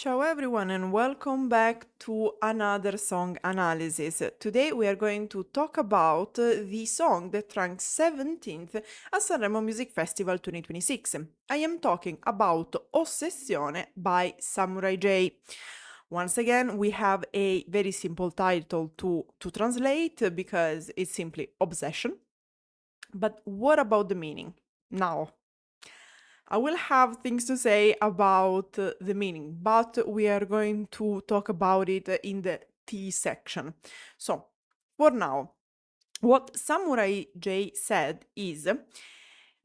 Ciao everyone and welcome back to another song analysis. Today we are going to talk about the song that ranked 17th at Sanremo Music Festival 2026. I am talking about Ossessione by Samurai J. Once again, we have a very simple title to translate because it's simply obsession. But what about the meaning? Now, I will have things to say about the meaning, but we are going to talk about it in the T section. So, for now, what Samurai J said is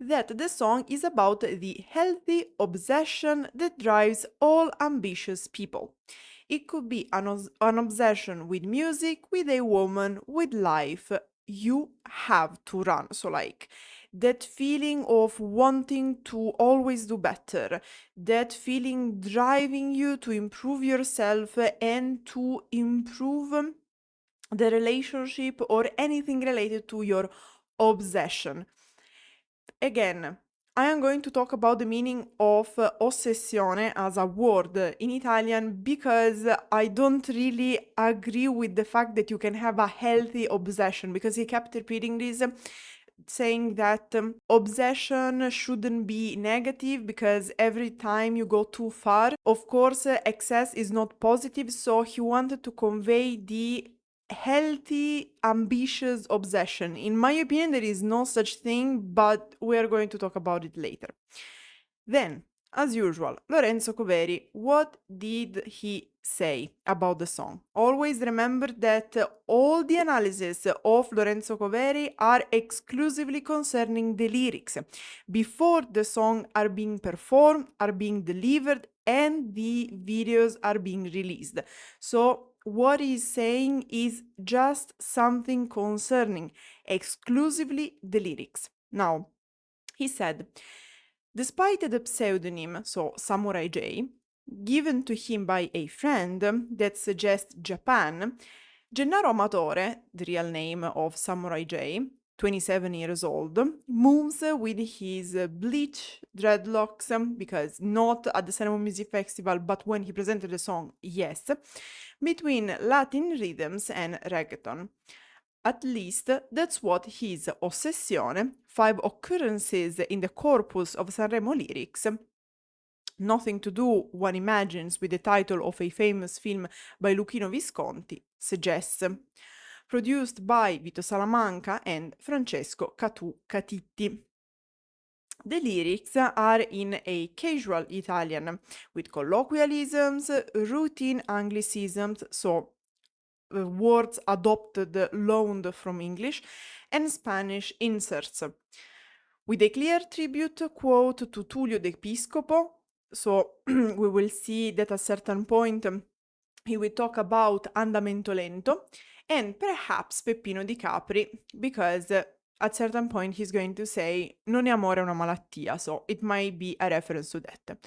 that the song is about the healthy obsession that drives all ambitious people. It could be an obsession with music, with a woman, with life. You have to run. So, like, that feeling of wanting to always do better, that feeling driving you to improve yourself and to improve the relationship or anything related to your obsession. Again, I am going to talk about the meaning of ossessione as a word in Italian because I don't really agree with the fact that you can have a healthy obsession, because he kept repeating this, saying that obsession shouldn't be negative because every time you go too far, of course, excess is not positive. So he wanted to convey the healthy, ambitious obsession. In my opinion, there is no such thing, but we are going to talk about it later. Then, as usual, Lorenzo Coveri, what did he say about the song? Always remember that all the analyses of Lorenzo Coveri are exclusively concerning the lyrics, before the song are being performed, are being delivered, and the videos are being released. So what he's saying is just something concerning exclusively the lyrics. Now, he said, despite the pseudonym, so Samurai J, given to him by a friend that suggests Japan, Gennaro Amatore, the real name of Samurai J, 27 years old, moves with his bleach dreadlocks, because not at the Sanremo Music Festival, but when he presented the song, yes, between Latin rhythms and reggaeton. At least that's what his Ossessione, 5 occurrences in the corpus of Sanremo lyrics, nothing to do, one imagines, with the title of a famous film by Luchino Visconti, suggests. Produced by Vito Salamanca and Francesco Catu Catitti. The lyrics are in a casual Italian, with colloquialisms, routine Anglicisms, so words adopted, loaned from English, and Spanish inserts, with a clear tribute quote to Tullio d'Episcopo. So we will see that at a certain point he will talk about Andamento Lento and perhaps Peppino di Capri, because at certain point he's going to say non è amore una malattia, so it might be a reference to that.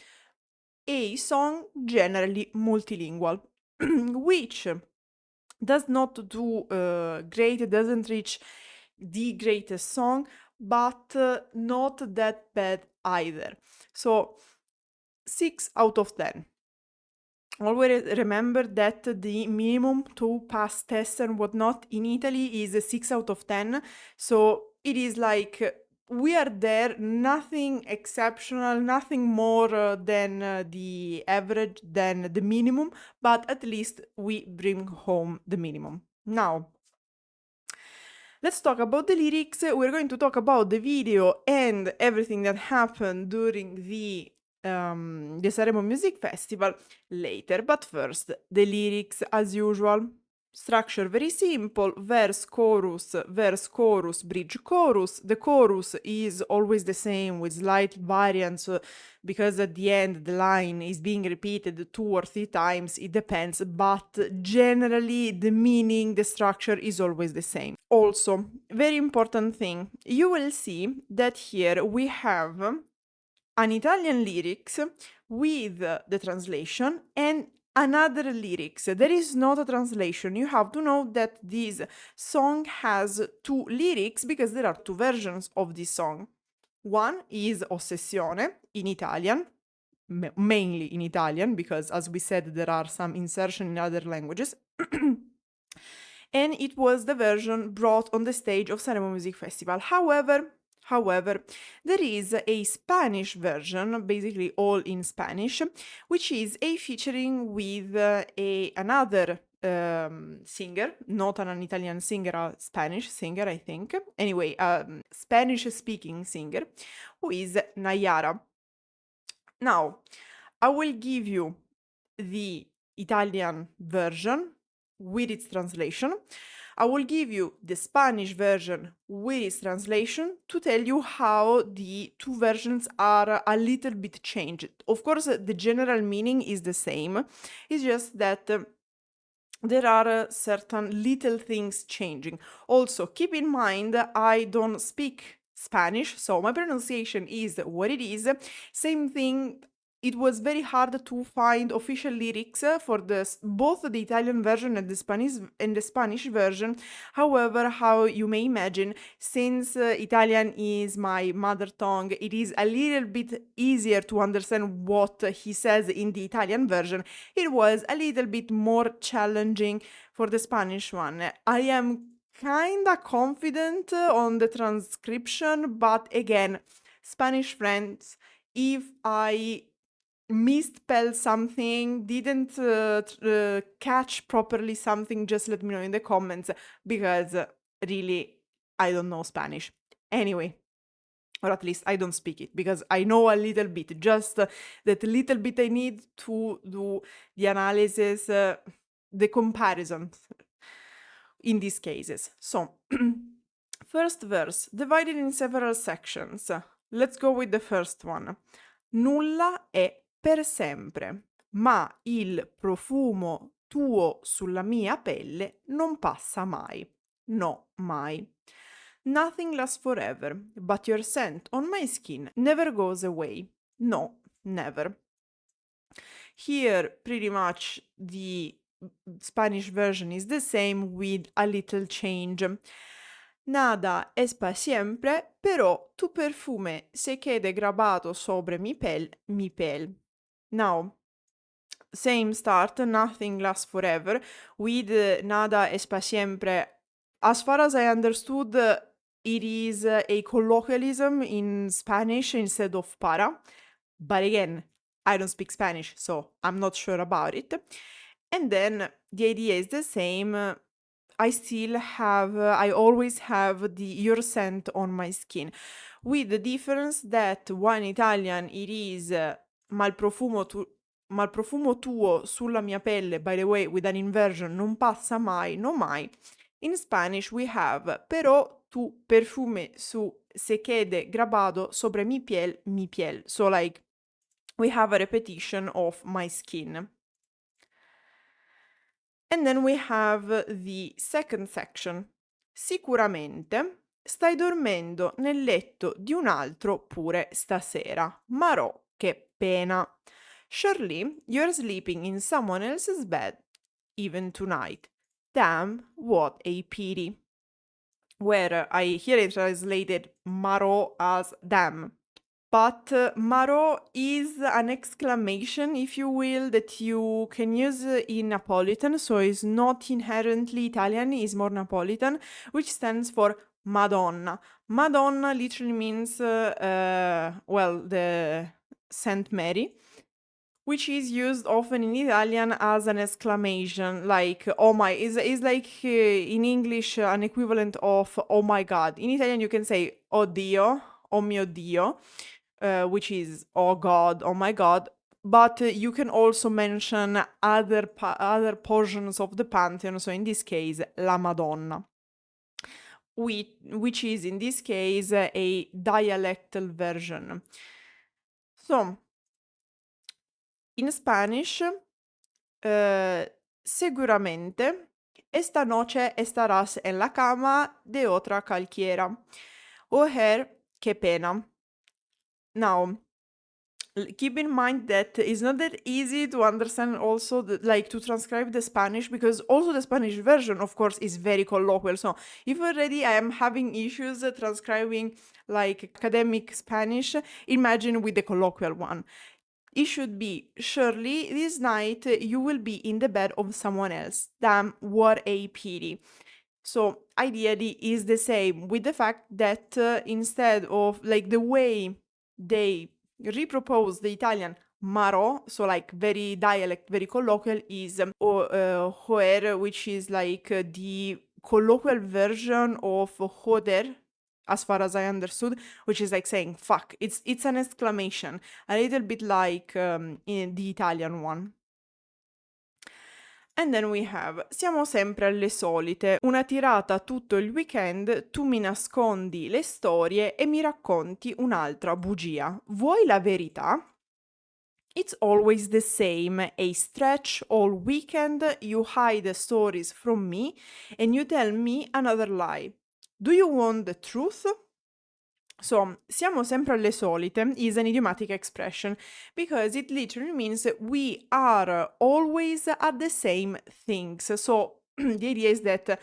A song generally multilingual, which does not do great, doesn't reach the greatest song, but not that bad either. So 6 out of 10. Always remember that the minimum to pass tests and whatnot in Italy is 6 out of 10. So it is like we are there, nothing exceptional, nothing more than the average, than the minimum, but at least we bring home the minimum. Now, let's talk about the lyrics. We're going to talk about the video and everything that happened during the Sanremo Music Festival later. But first, the lyrics as usual. Structure very simple: verse, chorus, bridge, chorus. The chorus is always the same with slight variants because at the end the line is being repeated 2 or 3 times, it depends, but generally the meaning, the structure is always the same. Also, very important thing, you will see that here we have an Italian lyrics with the translation and another lyrics. There is not a translation. You have to know that this song has 2 lyrics because there are 2 versions of this song. One is Ossessione in Italian, mainly in Italian, because as we said, there are some insertion in other languages. And it was the version brought on the stage of Sanremo Music Festival. However, there is a Spanish version, basically all in Spanish, which is a featuring with another singer, not an Italian singer, a Spanish singer, I think. Anyway, Spanish-speaking singer, who is Naiara. Now, I will give you the Italian version with its translation. I will give you the Spanish version with its translation to tell you how the two versions are a little bit changed. Of course, the general meaning is the same. It's just that there are certain little things changing. Also, keep in mind, I don't speak Spanish, so my pronunciation is what it is. Same thing, it was very hard to find official lyrics for both the Italian version and the Spanish version. However, how you may imagine, since Italian is my mother tongue, it is a little bit easier to understand what he says in the Italian version. It was a little bit more challenging for the Spanish one. I am kinda confident on the transcription, but again, Spanish friends, if I misspell something, didn't catch properly something, just let me know in the comments, because really, I don't know Spanish. Anyway, or at least I don't speak it, because I know a little bit, just that little bit I need to do the analysis, the comparisons in these cases. So, first verse, divided in several sections. Let's go with the first one. Nulla è per sempre, ma il profumo tuo sulla mia pelle non passa mai. No, mai. Nothing lasts forever, but your scent on my skin never goes away. No, never. Here, pretty much the Spanish version is the same with a little change. Nada es pa siempre, pero tu perfume se quede grabado sobre mi piel. Now, same start, nothing lasts forever, with nada es pa siempre. As far as I understood, it is a colloquialism in Spanish instead of para. But again, I don't speak Spanish, so I'm not sure about it. And then the idea is the same. I always have your scent on my skin, with the difference that one Italian it is ma il profumo tuo sulla mia pelle, by the way, with an inversion, non passa mai, no mai. In Spanish we have pero tu perfume se quede grabado sobre mi piel. So like we have a repetition of my skin. And then we have the second section. Sicuramente stai dormendo nel letto di un altro pure stasera. Marò, che pena. Surely you're sleeping in someone else's bed, even tonight. Damn, what a pity. Where I translated marò as damn. But marò is an exclamation, if you will, that you can use in Napolitan, so it's not inherently Italian, it's more Napolitan, which stands for Madonna. Madonna literally means, the Saint Mary, which is used often in Italian as an exclamation, like, oh my, is like in English an equivalent of oh my God. In Italian you can say oh Dio, oh mio Dio, which is oh God, oh my God, but you can also mention other portions of the pantheon, so in this case la Madonna, which is in this case a dialectal version. So, in Spanish, seguramente esta noche estarás en la cama de otra cualquiera. Oh, qué pena. Now, keep in mind that it's not that easy to understand also, to transcribe the Spanish, because also the Spanish version, of course, is very colloquial. So if already I am having issues transcribing like academic Spanish, imagine with the colloquial one. it should be, surely this night you will be in the bed of someone else. Damn, what a pity. So ideally is the same with the fact that instead of like the way they repropose the Italian maro, so like very dialect, very colloquial, is joer, which is like the colloquial version of joder, as far as I understood, which is like saying fuck. It's an exclamation, a little bit like in the Italian one. And then we have siamo sempre alle solite, una tirata tutto il weekend, tu mi nascondi le storie e mi racconti un'altra bugia. Vuoi la verità? It's always the same, a stretch all weekend, you hide the stories from me and you tell me another lie. Do you want the truth? So, siamo sempre alle solite is an idiomatic expression because it literally means we are always at the same things. So, the idea is that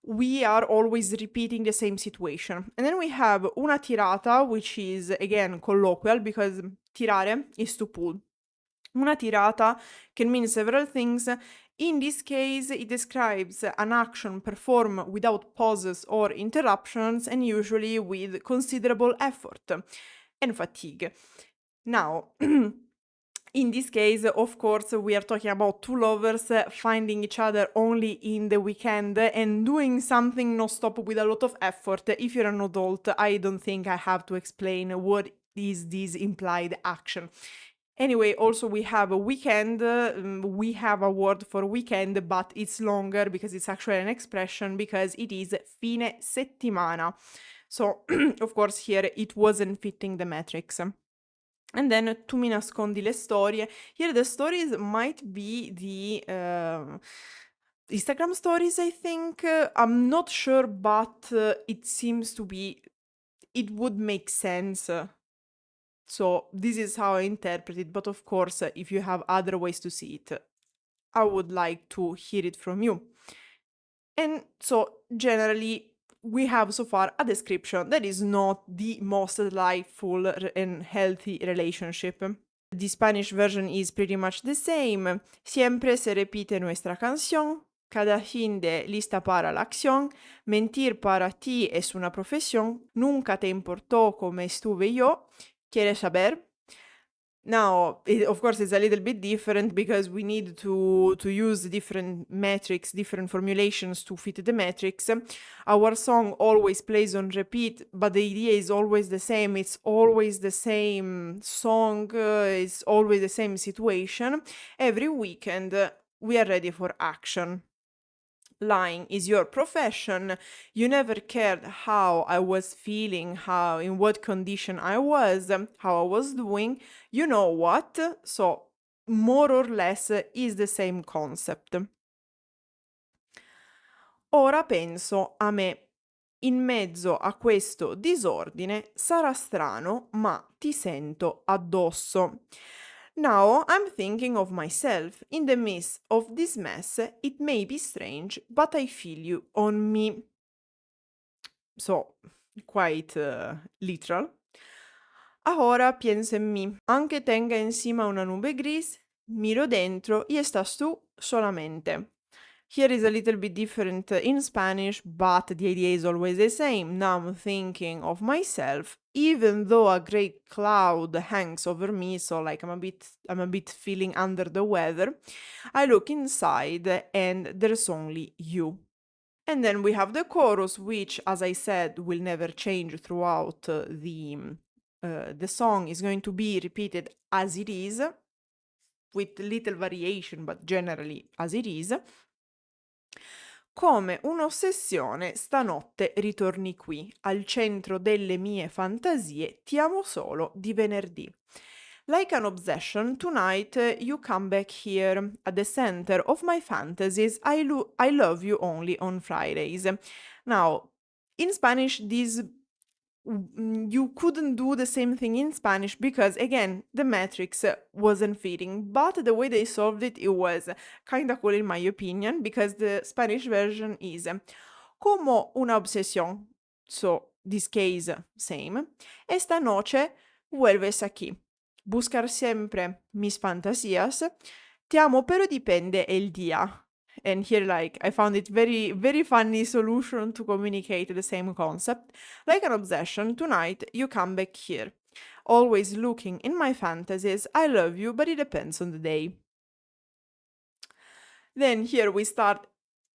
we are always repeating the same situation. And then we have una tirata, which is again colloquial because tirare is to pull. Una tirata can mean several things. In this case, it describes an action performed without pauses or interruptions and usually with considerable effort and fatigue. Now, in this case, of course, we are talking about two lovers finding each other only in the weekend and doing something non-stop with a lot of effort. If you're an adult, I don't think I have to explain what is this implied action. Anyway, also we have a weekend, we have a word for weekend, but it's longer because it's actually an expression because it is fine settimana. So, of course, here it wasn't fitting the metrics. And then tu mi nascondi le storie. Here the stories might be the Instagram stories, I think. I'm not sure, but it seems to be, it would make sense. So this is how I interpret it, but of course, if you have other ways to see it, I would like to hear it from you. And so generally, we have so far a description that is not the most delightful and healthy relationship. The Spanish version is pretty much the same. Siempre se repite nuestra canción. Cada fin de lista para la acción. Mentir para ti es una profesión. Nunca te importó cómo estuve yo. ¿Quieres saber? Now, of course, it's a little bit different because we need to use different metrics, different formulations to fit the metrics. Our song always plays on repeat, but the idea is always the same. It's always the same song. It's always the same situation. Every weekend, we are ready for action. Lying is your profession. You never cared how I was feeling, how, in what condition I was, how I was doing. You know what? So, more or less is the same concept. Ora penso a me. In mezzo a questo disordine sarà strano, ma ti sento addosso. Now I'm thinking of myself. In the midst of this mess, it may be strange, but I feel you on me. So, quite literal. Ahora piensa en mí. Aunque tenga encima una nube gris, miro dentro y estás tú solamente. Here is a little bit different in Spanish, but the idea is always the same. Now I'm thinking of myself, even though a great cloud hangs over me, so like I'm a bit feeling under the weather. I look inside and there's only you. And then we have the chorus, which, as I said, will never change throughout the song. Is going to be repeated as it is, with little variation, but generally as it is. Come un'ossessione, stanotte ritorni qui, al centro delle mie fantasie, ti amo solo di venerdì. Like an obsession, tonight you come back here, at the center of my fantasies, I love you only on Fridays. Now, in Spanish, this you couldn't do the same thing in Spanish because, again, the metrics wasn't fitting. But the way they solved it, it was kind of cool in my opinion, because the Spanish version is como una obsesión. So, this case, same. Esta noche vuelves aquí. buscar siempre mis fantasías. Ti amo pero dipende el día. And here, like, I found it very, very funny solution to communicate the same concept. Like an obsession, tonight you come back here. Always looking in my fantasies, I love you, but it depends on the day. Then here we start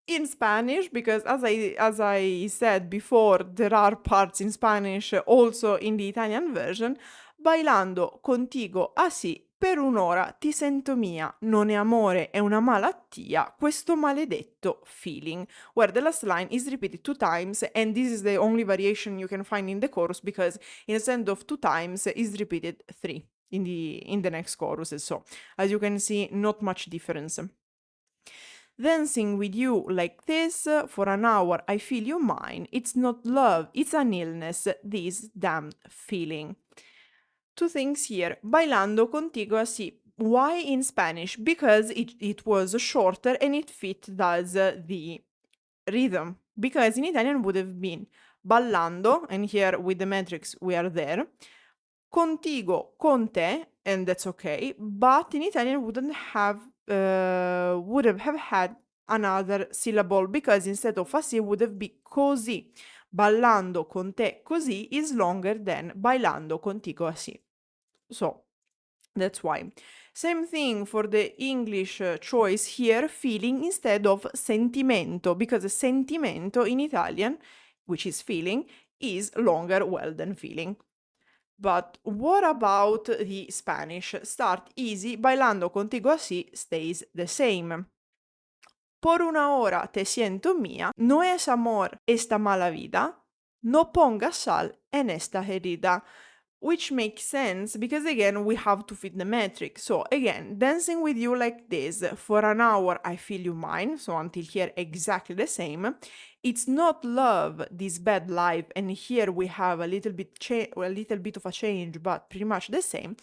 in Spanish because as I said before, there are parts in Spanish also in the Italian version. Bailando contigo así per un'ora ti sento mia, non è amore, è una malattia, questo maledetto feeling, where the last line is repeated 2 times, and this is the only variation you can find in the chorus because instead of 2 times is repeated 3 in the next chorus. So as you can see, not much difference. Dancing with you like this for an hour, I feel you mine. It's not love, it's an illness, this damn feeling. 2 things here. Bailando contigo así. Why in Spanish? Because it was shorter and it fit the rhythm. Because in Italian would have been ballando, and here with the metrics we are there. Contigo, con te, and that's okay. But in Italian would have had another syllable because instead of así would have been così. Ballando con te così is longer than bailando contigo así. So that's why. Same thing for the English choice here, feeling instead of sentimento, because sentimento in Italian, which is feeling, is longer well than feeling. But what about the Spanish? Start easy, bailando contigo así stays the same. Por una hora te siento mía, no es amor esta mala vida, no pongas sal en esta herida. Which makes sense because again we have to fit the metric. So again, dancing with you like this for an hour I feel you mine, so until here exactly the same. It's not love, this bad life, and here we have a little bit of a change, but pretty much the same.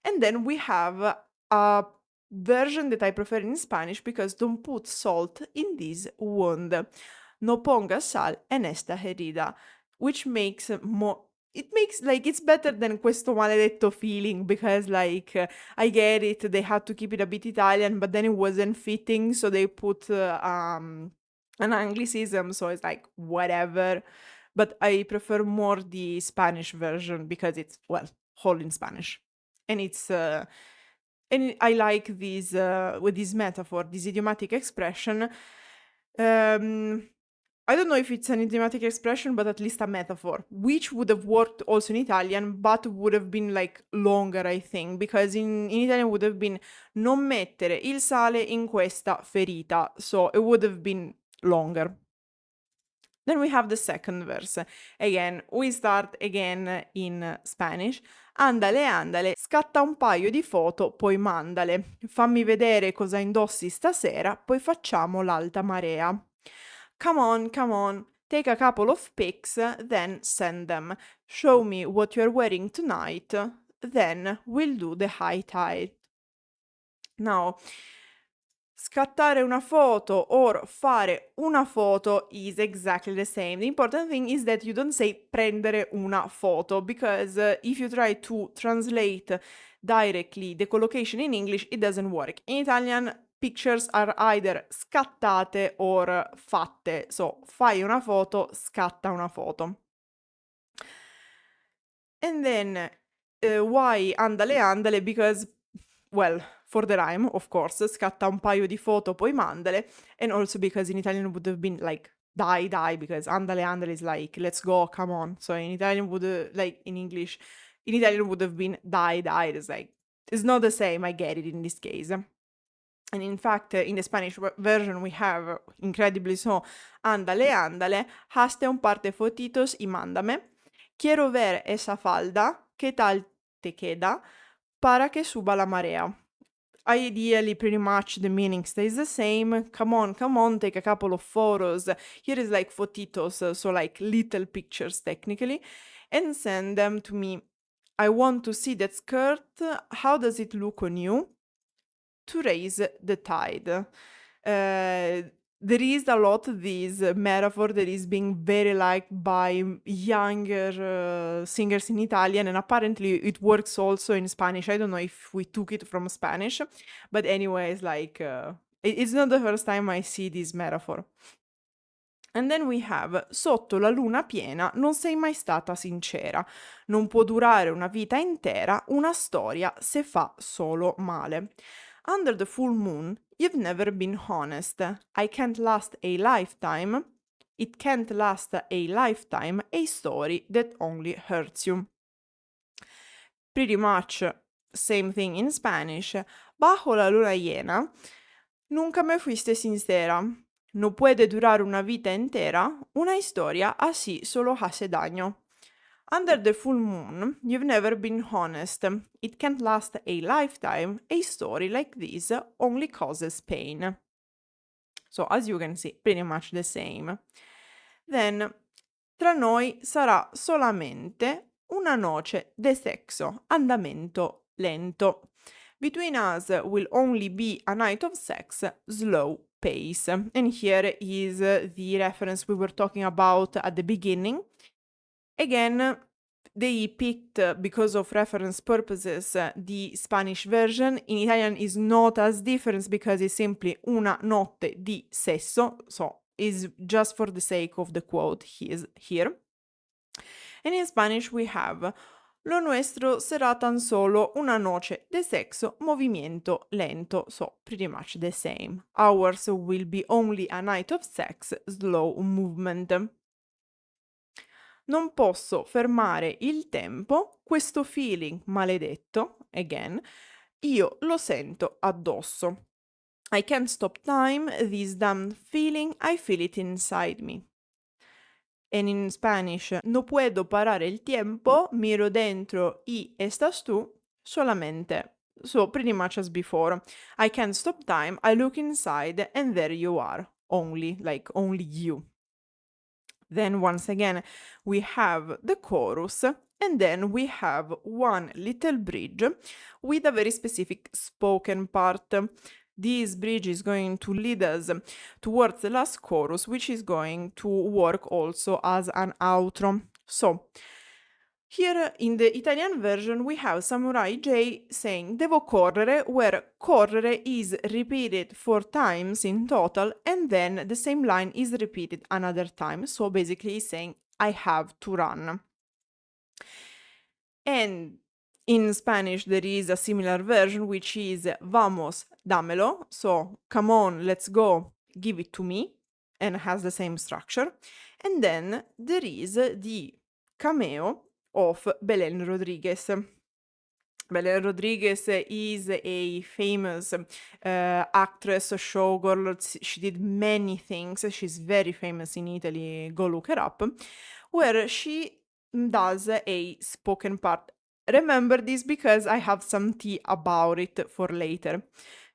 And then we have a version that I prefer in Spanish because don't put salt in this wound. No pongas sal en esta herida, which makes more. It makes like it's better than questo maledetto feeling because I get it, they had to keep it a bit Italian, but then it wasn't fitting, so they put an anglicism, so it's like whatever. But I prefer more the Spanish version because it's whole in Spanish, and it's and I like this with this metaphor, this idiomatic expression. I don't know if it's an idiomatic expression, but at least a metaphor, which would have worked also in Italian, but would have been like longer, I think, because in Italian would have been non mettere il sale in questa ferita, so it would have been longer. Then we have the second verse. Again, we start again in Spanish. Andale, andale, scatta un paio di foto, poi mandale. Fammi vedere cosa indossi stasera, poi facciamo l'alta marea. Come on, take a couple of pics, then send them. Show me what you're wearing tonight, then we'll do the high tide. Now, scattare una photo or fare una foto is exactly the same. The important thing is that you don't say prendere una foto because if you try to translate directly the collocation in English, it doesn't work. In Italian, pictures are either scattate or fatte. So, fai una foto, scatta una foto. And then, why andale andale? Because, for the rhyme, of course, scatta un paio di foto, poi mandale. And also because in Italian would have been like, dai, because andale andale is like, let's go, come on. So in Italian in Italian would have been dai, it's like, it's not the same, I get it in this case. And in fact, in the Spanish version, we have, incredibly so, andale, andale, hazte un par de fotitos y mándame. Quiero ver esa falda, ¿qué tal te queda? Para que suba la marea. Ideally, pretty much the meaning stays the same. Come on, take a couple of photos. Here is like fotitos, so like little pictures technically, and send them to me. I want to see that skirt. How does it look on you? To raise the tide. there is a lot of this metaphor that is being very liked by younger singers in Italian, and apparently it works also in Spanish. I don't know if we took it from Spanish, but anyways, like it's not the first time I see this metaphor. And then we have, sotto la luna piena non sei mai stata sincera, non può durare una vita intera, una storia se fa solo male. Under the full moon, you've never been honest. I can't last a lifetime. It can't last a lifetime, a story that only hurts you. Pretty much same thing in Spanish. Bajo la luna llena, nunca me fuiste sincera. No puede durar una vida entera, una historia así solo hace daño. Under the full moon, you've never been honest. It can't last a lifetime. A story like this only causes pain. So, as you can see, pretty much the same. Then, tra noi sarà solamente una noce de sexo, andamento lento. Between us will only be a night of sex, slow pace. And here is the reference we were talking about at the beginning. Again, they picked, because of reference purposes, the Spanish version. In Italian is not as different because it's simply una notte di sesso, so is just for the sake of the quote here. And in Spanish we have lo nuestro será tan solo una noche de sexo, movimiento lento, so pretty much the same. Ours will be only a night of sex, slow movement. Non posso fermare il tempo, questo feeling maledetto, again, io lo sento addosso. I can't stop time, this damned feeling, I feel it inside me. And in Spanish, no puedo parar el tiempo, miro dentro y estás tú, solamente. So pretty much as before. I can't stop time, I look inside and there you are. Only, like only you. Then once again, we have the chorus, and then we have one little bridge with a very specific spoken part. This bridge is going to lead us towards the last chorus, which is going to work also as an outro. So, here in the Italian version, we have Samurai J saying devo correre, where correre is repeated 4 times in total, and then the same line is repeated another time. So basically he's saying I have to run. And in Spanish, there is a similar version, which is vamos, dámelo. So come on, let's go, give it to me, and has the same structure. And then there is the cameo of Belén Rodriguez. Belén Rodriguez is a famous actress, showgirl. She did many things. She's very famous in Italy. Go look her up. Where she does a spoken part. Remember this because I have some tea about it for later.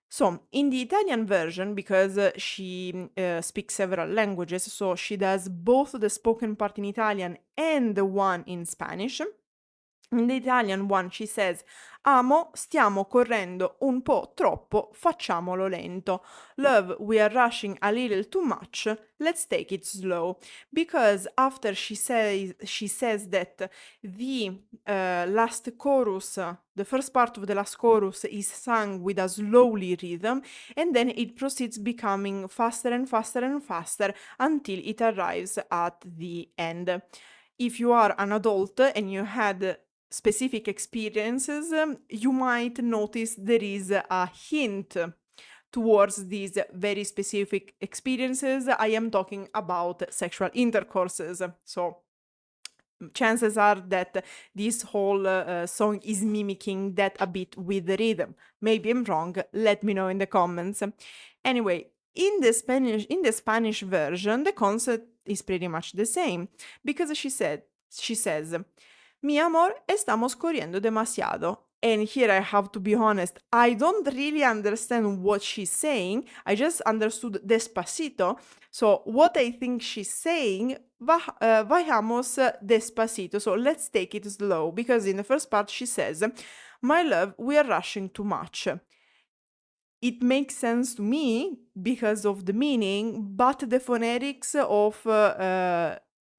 So, in the Italian version, because she speaks several languages, so she does both the spoken part in Italian and the one in Spanish. In the Italian one she says amo, stiamo correndo un po' troppo, facciamolo lento. Love, we are rushing a little too much, let's take it slow. Because after she says that the last chorus, the first part of the last chorus is sung with a slowly rhythm, and then it proceeds becoming faster and faster and faster until it arrives at the end. If you are an adult and you had specific experiences, you might notice there is a hint towards these very specific experiences. I am talking about sexual intercourses. So chances are that this whole song is mimicking that a bit with the rhythm. Maybe I'm wrong, let me know in the comments. Anyway, in the Spanish version, the concept is pretty much the same, because she says, mi amor, estamos corriendo demasiado. And here I have to be honest, I don't really understand what she's saying. I just understood despacito. So what I think she's saying, vayamos despacito. So let's take it slow, because in the first part she says, my love, we are rushing too much. it makes sense to me because of the meaning, but the phonetics of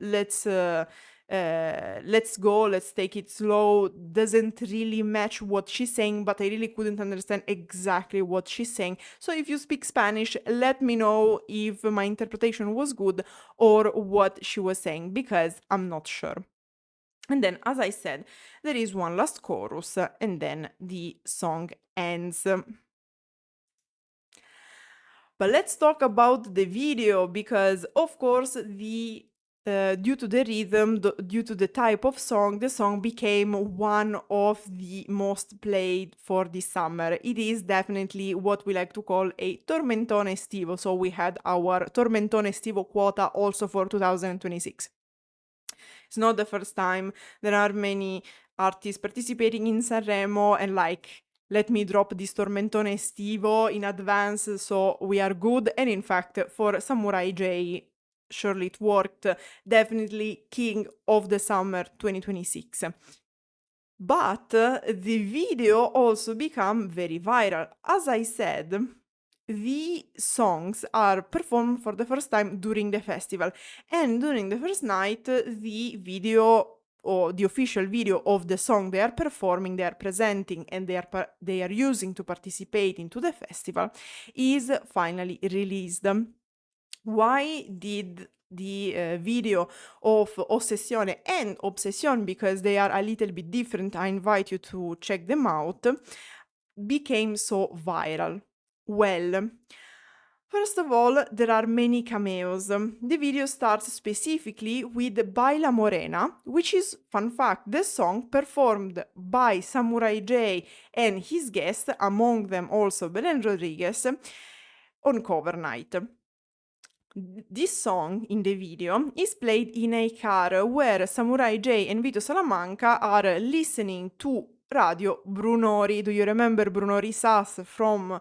let's go, let's take it slow doesn't really match what she's saying, but I really couldn't understand exactly what she's saying. So if you speak Spanish, let me know if my interpretation was good or what she was saying, because I'm not sure. And then, as I said, there is one last chorus, and then the song ends. But let's talk about the video, because of course due to the rhythm, due to the type of song, the song became one of the most played for this summer. It is definitely what we like to call a tormentone estivo. So we had our tormentone estivo quota also for 2026. It's not the first time. There are many artists participating in Sanremo, and let me drop this tormentone estivo in advance so we are good. And in fact, for Samurai J, surely it worked. Definitely king of the summer 2026. But the video also became very viral. As I said, the songs are performed for the first time during the festival, and during the first night the video, or the official video of the song they are performing, they are presenting, and they are using to participate into the festival, is finally released. Why did the video of Ossessione and OBSESIÓN, because they are a little bit different, I invite you to check them out, became so viral? Well, first of all, there are many cameos. The video starts specifically with Baila Morena, which is, fun fact, the song performed by Samurai J and his guest, among them also Belén Rodriguez, on cover night. This song in the video is played in a car where Samurai J and Vito Salamanca are listening to Radio Brunori. Do you remember Brunori Sass from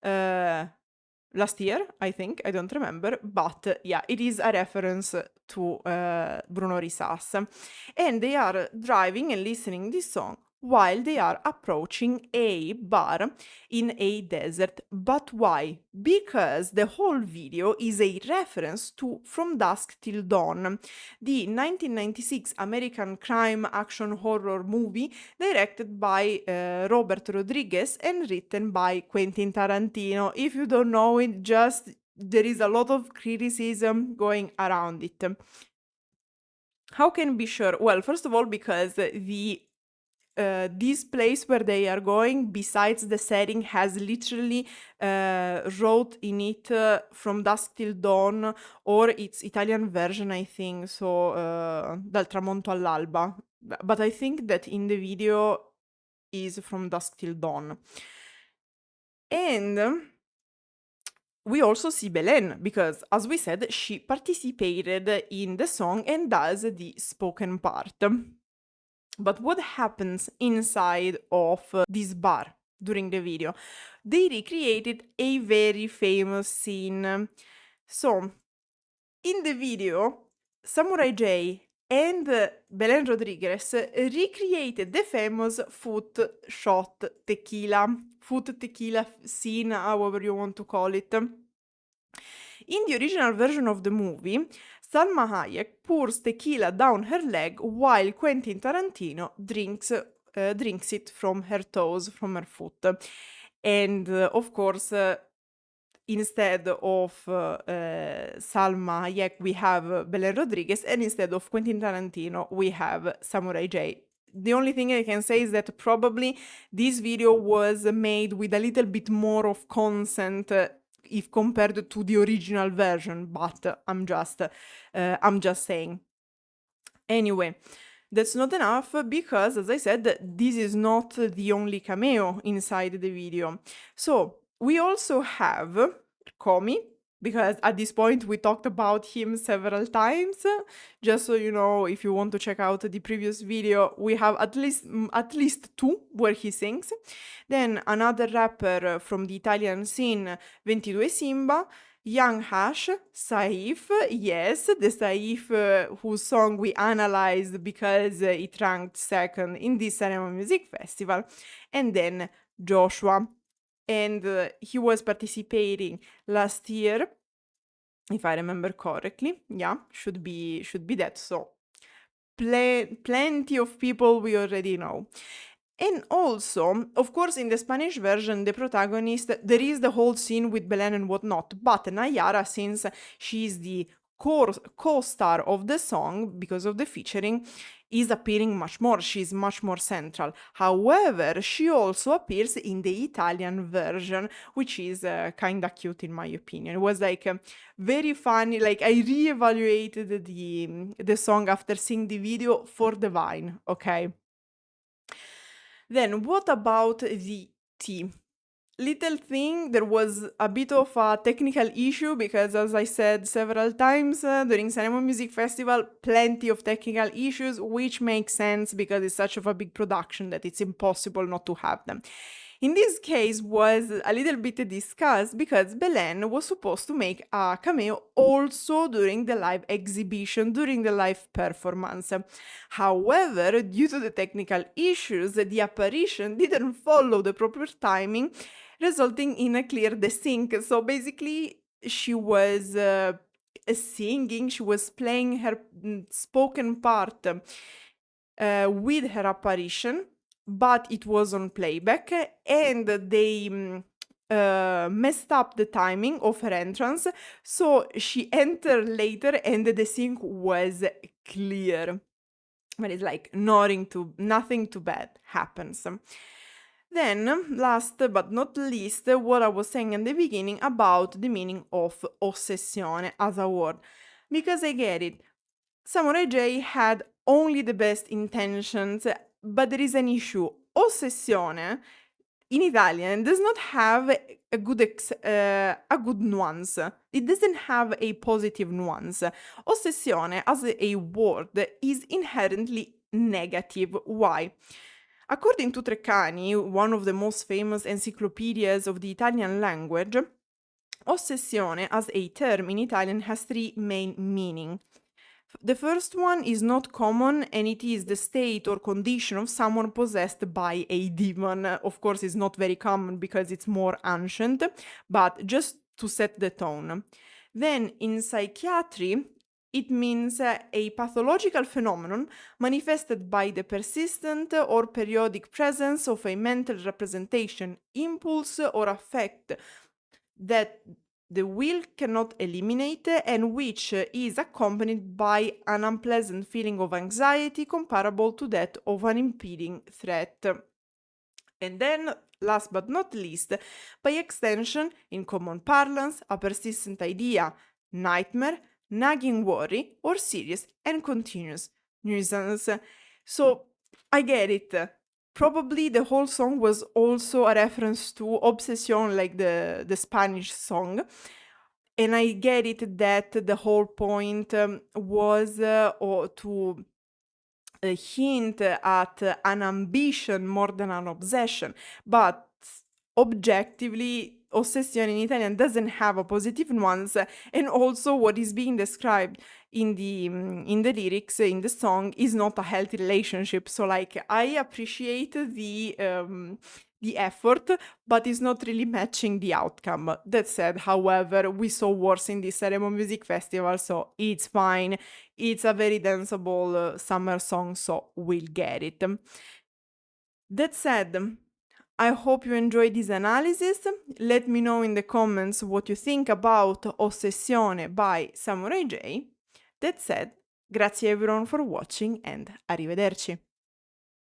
last year? I think. I don't remember. But yeah, it is a reference to Brunori Sass. And they are driving and listening this song while they are approaching a bar in a desert. But why? Because the whole video is a reference to From Dusk Till Dawn, the 1996 American crime action horror movie directed by Robert Rodriguez and written by Quentin Tarantino. If you don't know it, just there is a lot of criticism going around it. How can we be sure? Well, first of all, because this place where they are going, besides the setting, has literally wrote in it From Dusk Till Dawn, or its Italian version, I think, so Dal tramonto all'alba. But I think that in the video is From Dusk Till Dawn. And we also see Belén, because, as we said, she participated in the song and does the spoken part. But what happens inside of this bar during the video? They recreated a very famous scene. So, in the video, Samurai J and Belén Rodriguez recreated the famous foot tequila scene, however you want to call it. In the original version of the movie, Salma Hayek pours tequila down her leg while Quentin Tarantino drinks it from her toes, from her foot. And of course, instead of Salma Hayek, we have Belén Rodriguez, and instead of Quentin Tarantino, we have Samurai J. The only thing I can say is that probably this video was made with a little bit more of consent if compared to the original version, but I'm just saying. Anyway, that's not enough, because, as I said, this is not the only cameo inside the video. So we also have Komi, because at this point we talked about him several times. Just so you know, if you want to check out the previous video, we have at least two where he sings. Then another rapper from the Italian scene, 22 Simba, Young Hash, Saif, yes, the Saif whose song we analyzed because it ranked second in this Sanremo Music Festival, and then Joshua. and he was participating last year, if I remember correctly. Yeah, should be that. So plenty of people we already know. And also, of course, in the Spanish version, the protagonist, there is the whole scene with Belén and whatnot, but Naiara, since she's the co-star of the song, because of the featuring, is appearing much more. She's much more central. However, she also appears in the Italian version, which is kind of cute in my opinion. It was like very funny. Like, I re-evaluated the song after seeing the video for the Vine, okay? Then what about the T? Little thing, there was a bit of a technical issue because, as I said several times during Sanremo Music Festival, plenty of technical issues, which makes sense because it's such of a big production that it's impossible not to have them. In this case was a little bit discussed because Belén was supposed to make a cameo also during the live exhibition, during the live performance. However, due to the technical issues, the apparition didn't follow the proper timing, resulting in a clear desync. So basically, she was singing, she was playing her spoken part with her apparition, but it was on playback, and they messed up the timing of her entrance, so she entered later and the sync was clear. But it's like nothing too bad happens. Then, last but not least, what I was saying in the beginning about the meaning of ossessione as a word. Because I get it, Samurai J had only the best intentions, but there is an issue. Ossessione, in Italian, does not have a good nuance. It doesn't have a positive nuance. Ossessione, as a word, is inherently negative. Why? According to Treccani, one of the most famous encyclopedias of the Italian language, ossessione as a term in Italian has three main meanings. The first one is not common, and it is the state or condition of someone possessed by a demon. Of course, it's not very common because it's more ancient, but just to set the tone. Then, in psychiatry, it means a pathological phenomenon manifested by the persistent or periodic presence of a mental representation, impulse, or affect that the will cannot eliminate, and which is accompanied by an unpleasant feeling of anxiety comparable to that of an impending threat. And then, last but not least, by extension, in common parlance, a persistent idea, nightmare, nagging worry, or serious and continuous nuisance. So, I get it. Probably the whole song was also a reference to Obsesión, like the Spanish song. And I get it that the whole point was to hint at an ambition more than an obsession. But objectively, Ossessione in Italian doesn't have a positive nuance, and also what is being described in the lyrics in the song is not a healthy relationship. So, like, I appreciate the effort, but it's not really matching the outcome. That said, however, we saw worse in the Sanremo Music Festival, so it's fine. It's a very danceable summer song, so we'll get it. That said, I hope you enjoyed this analysis. Let me know in the comments what you think about Ossessione by Samurai J. That said, grazie everyone for watching and arrivederci.